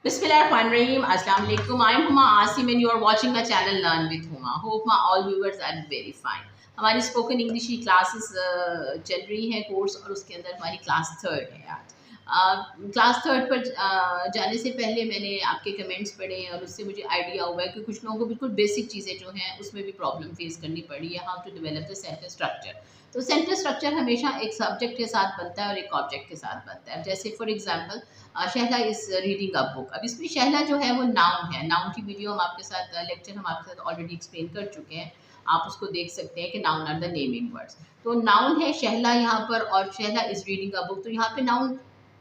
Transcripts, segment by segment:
Bismillahirrahmanirrahim. Assalamu alaikum. I'm Huma Asim and you are watching my channel Learn with Huma. Hope my all viewers are very fine. हमारी spoken English की classes चल रही हैं course और उसके अंदर हमारी क्लास थर्ड है आज। क्लास थर्ड पर जाने से पहले मैंने आपके कमेंट्स पढ़े और उससे मुझे आइडिया हुआ है कि कुछ लोगों को बिल्कुल बेसिक चीज़ें जो हैं उसमें भी प्रॉब्लम फेस करनी पड़ी है। How to develop the sentence structure. तो सेंटेंस स्ट्रक्चर हमेशा एक सब्जेक्ट के साथ बनता है और एक ऑब्जेक्ट के साथ बनता है। जैसे for example Shahla is reading a book. अब इसमें शहला जो है वो नाउन है। नाउन की वीडियो हम आपके साथ लेक्चर हम आपके साथ ऑलरेडी एक्सप्लेन कर चुके हैं। आप उसको देख सकते हैं कि noun are the naming words. तो नाउन है शहला यहाँ पर और Shahla is reading a book. तो यहाँ पे नाउन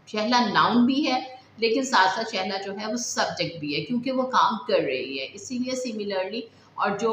शहला नाउन भी है लेकिन साथ साथ शहला जो है वो सब्जेक्ट भी है क्योंकि वो काम कर रही है। इसीलिए सिमिलरली और जो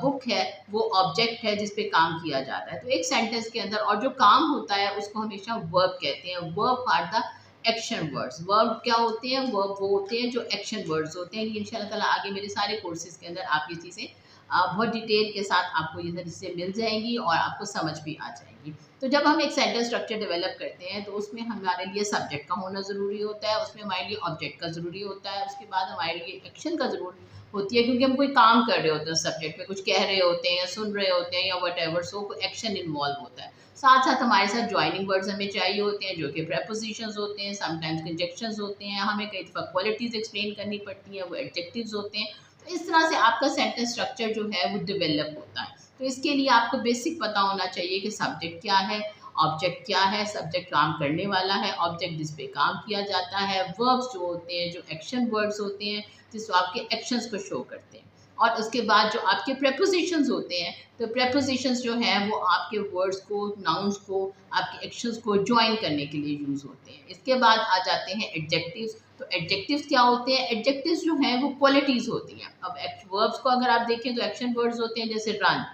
बुक है वो ऑब्जेक्ट है जिस पे काम किया जाता है। तो एक सेंटेंस के अंदर और जो काम होता है उसको हमेशा वर्ब कहते हैं। Verb are the action words. Verb क्या होते हैं? वर्ब वो होते हैं जो एक्शन वर्ड्स होते हैं। इंशाल्लाह ताला आगे मेरे सारे कोर्सेज के अंदर आप ये चीज़ें बहुत डिटेल के साथ आपको ये चीज़ें मिल जाएंगी और आपको समझ भी आ जाएंगी। तो जब हम एक सेंटेंस स्ट्रक्चर डेवलप करते हैं तो उसमें हमारे लिए सब्जेक्ट का होना ज़रूरी होता है, उसमें हमारे लिए ऑब्जेक्ट का ज़रूरी होता है, उसके बाद हमारे लिए एक्शन का ज़रूर होती है क्योंकि हम कोई काम कर रहे होते हैं, सब्जेक्ट में कुछ कह रहे होते हैं या सुन रहे होते हैं या what ever, so action involve होता है। साथ साथ हमारे साथ ज्वाइनिंग वर्ड्स हमें चाहिए होते हैं जो कि प्रेपोजिशंस होते हैं, समटाइम्स कंजक्शंस होते हैं, हमें कई दफ़ा क्वालिटीज़ एक्सप्लेन करनी पड़ती हैं, वो एडजेक्टिव्स होते हैं। तो इस तरह से आपका सेंटेंस स्ट्रक्चर जो है वो डेवलप होता है। तो इसके लिए आपको बेसिक पता होना चाहिए कि सब्जेक्ट क्या है, ऑब्जेक्ट क्या है। सब्जेक्ट काम करने वाला है, ऑब्जेक्ट जिस पे काम किया जाता है, वर्ब्स जो होते हैं जो एक्शन वर्ड्स होते हैं जिसको आपके एक्शंस को शो करते हैं। और उसके बाद जो आपके प्रेपोजिशंस होते हैं तो प्रेपोजिशंस जो हैं वो आपके वर्ड्स को, नाउन्स को, आपके एक्शंस को ज्वाइन करने के लिए यूज़ होते हैं। इसके बाद आ जाते हैं एडजेक्टिव्स। तो एडजेक्टिव्स क्या होते हैं? एडजेक्टिव्स जो हैं वो क्वालिटीज़ होती हैं। अब वर्ब्स को अगर आप देखें तो एक्शन वर्ड्स होते हैं जैसे रन,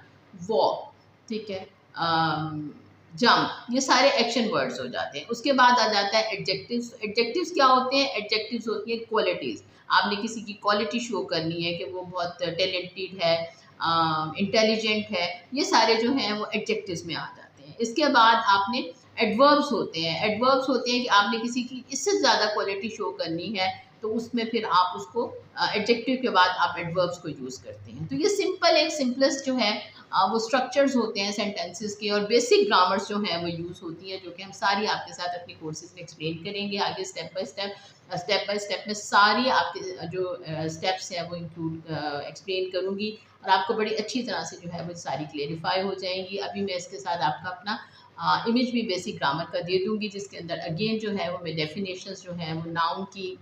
वॉक, ठीक है, जंप, ये सारे एक्शन वर्ड्स हो जाते हैं। उसके बाद आ जाता है एडजेक्टिव्स। एडजेक्टिव्स क्या होते हैं? एडजेक्टिव्स होती हैं क्वालिटीज़। आपने किसी की क्वालिटी शो करनी है कि वो बहुत टैलेंटेड है, इंटेलिजेंट है, ये सारे जो हैं वो एडजेक्टिव्स में आ जाते हैं। इसके बाद आपने एडवर्ब्स होते हैं। एडवर्ब्स होते हैं कि आपने किसी की इससे ज़्यादा क्वालिटी शो करनी है तो उसमें फिर आप उसको एडजेक्टिव के बाद आप एडवर्ब्स को यूज़ करते हैं। तो ये सिंपल एक सिंपलेस्ट जो है वो स्ट्रक्चर्स होते हैं सेंटेंसेस के और बेसिक ग्रामर्स जो हैं वो यूज़ होती हैं जो कि हम सारी आपके साथ अपनी कोर्सेज में एक्सप्लेन करेंगे आगे स्टेप बाय स्टेप में सारी आपके जो स्टेप्स हैं वो इंक्लूड एक्सप्लेन करूँगी और आपको बड़ी अच्छी तरह से जो है वो सारी क्लेरिफाई हो जाएंगी। अभी मैं इसके साथ आपका अपना इमेज भी बेसिक ग्रामर का दे दूँगी जिसके अंदर अगेन जो है वो मैं डेफिनेशंस जो हैं वो नाउन की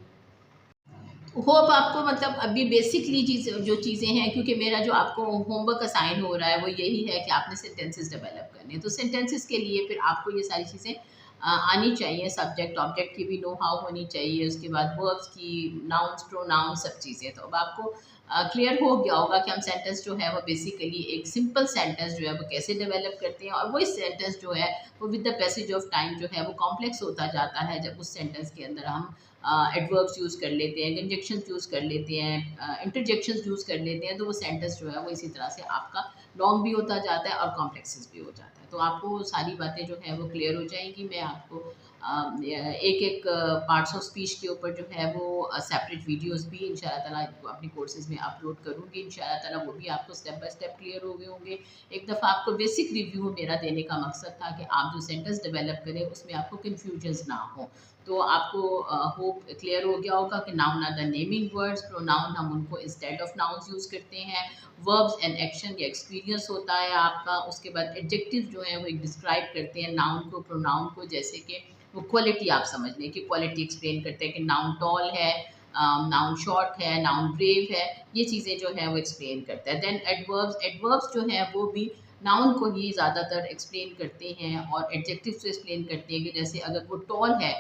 होप आपको मतलब अभी बेसिकली जो चीज़ें हैं क्योंकि मेरा जो आपको होमवर्क असाइन हो रहा है वो यही है कि आपने सेंटेंसेस डेवलप करने हैं। तो सेंटेंसेस के लिए फिर आपको ये सारी चीज़ें आनी चाहिए। सब्जेक्ट ऑब्जेक्ट की भी नो हाउ होनी चाहिए, उसके बाद वर्ब्स की, नाउन्स, प्रोनाउंस, सब चीज़ें। तो अब आपको क्लियर हो गया होगा कि हम सेंटेंस जो है वो बेसिकली एक सिंपल सेंटेंस जो है वो कैसे डेवलप करते हैं और वही सेंटेंस जो है वो with the passage of time जो है वो कॉम्प्लेक्स होता जाता है जब उस सेंटेंस के अंदर हम एडवर्ब्स यूज़ कर लेते हैं, कंजक्शंस यूज़ कर लेते हैं, इंटरजेक्शंस यूज़ कर लेते हैं। तो वो सेंटेंस जो है वो इसी तरह से आपका लॉन्ग भी होता जाता है और कॉम्प्लेक्सेस भी हो जाता है। तो आपको सारी बातें जो है वो क्लियर हो जाएंगी। मैं आपको एक एक पार्ट्स ऑफ स्पीच के ऊपर जो है वो सेपरेट वीडियोस भी इंशाल्लाह ताला अपनी कोर्सेज में अपलोड करूँगी। इंशाल्लाह ताला वो भी आपको स्टेप बाय स्टेप क्लियर हो गए होंगे। एक दफ़ा आपको बेसिक रिव्यू मेरा देने का मकसद था कि आप जो सेंटेंस डेवलप करें उसमें आपको कन्फ्यूजन्स ना हो। तो आपको होप क्लियर हो गया होगा कि noun are the naming words. Pronoun हम उनको इंस्टेड ऑफ नाउन्स यूज़ करते हैं। वर्ब्स एंड एक्शन या एक्सपीरियंस होता है आपका। उसके बाद एडजेक्टिव जो है वो एक डिस्क्राइब करते हैं नाउन को, प्रोनाउन को। जैसे कि वो क्वालिटी आप समझ लें कि क्वालिटी एक्सप्लेन करते हैं कि नाउन टॉल है, नाउन शॉर्ट है, नाउन ब्रेव है, ये चीज़ें जो है वो एक्सप्लेन करता है। देन एडवर्ब्स, एडवर्ब्स जो है वो भी नाउन को ही ज़्यादातर एक्सप्लेन करते हैं और एडजेक्टिव से एक्सप्लेन करते हैं कि जैसे अगर वो टॉल है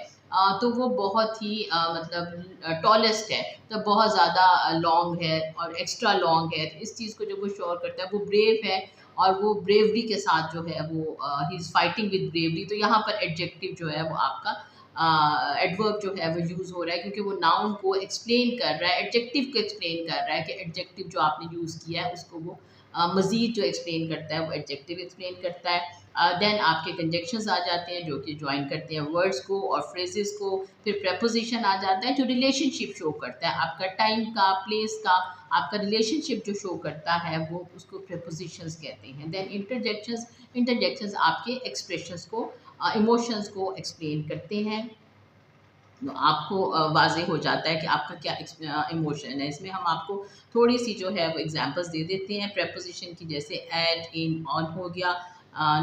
तो वो बहुत ही मतलब टॉलेस्ट है, तो बहुत ज़्यादा लॉन्ग है और एक्स्ट्रा लॉन्ग है। तो इस चीज़ को जब वो शोर करता है, वो ब्रेव है और वो ब्रेवरी के साथ जो है वो he is fighting with bravery. तो यहाँ पर एडजेक्टिव जो है वो आपका एडवर्ब जो है वो यूज़ हो रहा है क्योंकि वो नाउन को एक्सप्लेन कर रहा है, एडजेक्टिव को एक्सप्लेन कर रहा है कि एडजेक्टिव जो आपने यूज़ किया है उसको वो मज़ीद जो एक्सप्लेन करता है वो एडजेक्टिव एक्सप्लेन करता है। देन आपके कंजक्शंस आ जाते हैं जो कि ज्वाइन करते हैं वर्ड्स को और फ्रेजेस को। फिर प्रपोजिशन आ जाता है जो रिलेशनशिप शो करता है, आपका टाइम का, प्लेस का, आपका रिलेशनशिप जो शो करता है वो उसको प्रपोजिशंस कहते हैं। देन इंटरजेक्शंस, इंटरजेक्शंस आपके एक्सप्रेशंस को, इमोशंस को एक्सप्लेन करते हैं। तो आपको वाज़ेह हो जाता है कि आपका क्या इमोशन है। इसमें हम आपको थोड़ी सी जो है वो एग्जांपल्स दे देते हैं प्रेपोजिशन की, जैसे एट, इन, ऑन हो गया।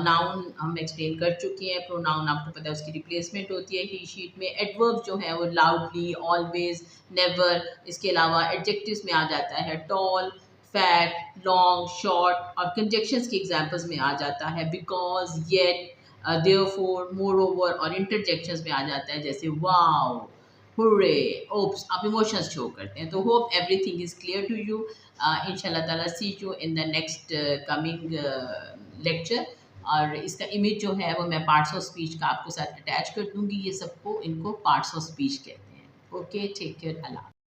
नाउन हम एक्सप्लेन कर चुके हैं, प्रोनाउन आपको पता है उसकी रिप्लेसमेंट होती है ही शीट में। एडवर्ब जो है वो लाउडली, ऑलवेज, नेवर। इसके अलावा एडजेक्टिव्स में आ जाता है टॉल, फैट, लॉन्ग, शॉर्ट, और कंजक्शंस की एग्जांपल्स में आ जाता है बिकॉज, येट, देयरफॉर, मोरओवर, और इंटरजेक्शंस में आ जाता है जैसे वाओ, हुर्रे, ओप्स। आप इमोशंस शो करते हैं। तो hope everything is clear to you. इंशाल्लाह ताला see you in the next coming lecture. और इसका इमेज जो है वो मैं पार्ट्स ऑफ स्पीच का आपको साथ अटैच कर दूंगी। ये सबको, इनको पार्ट्स ऑफ स्पीच कहते हैं। ओके, टेक केयर, अल्लाह।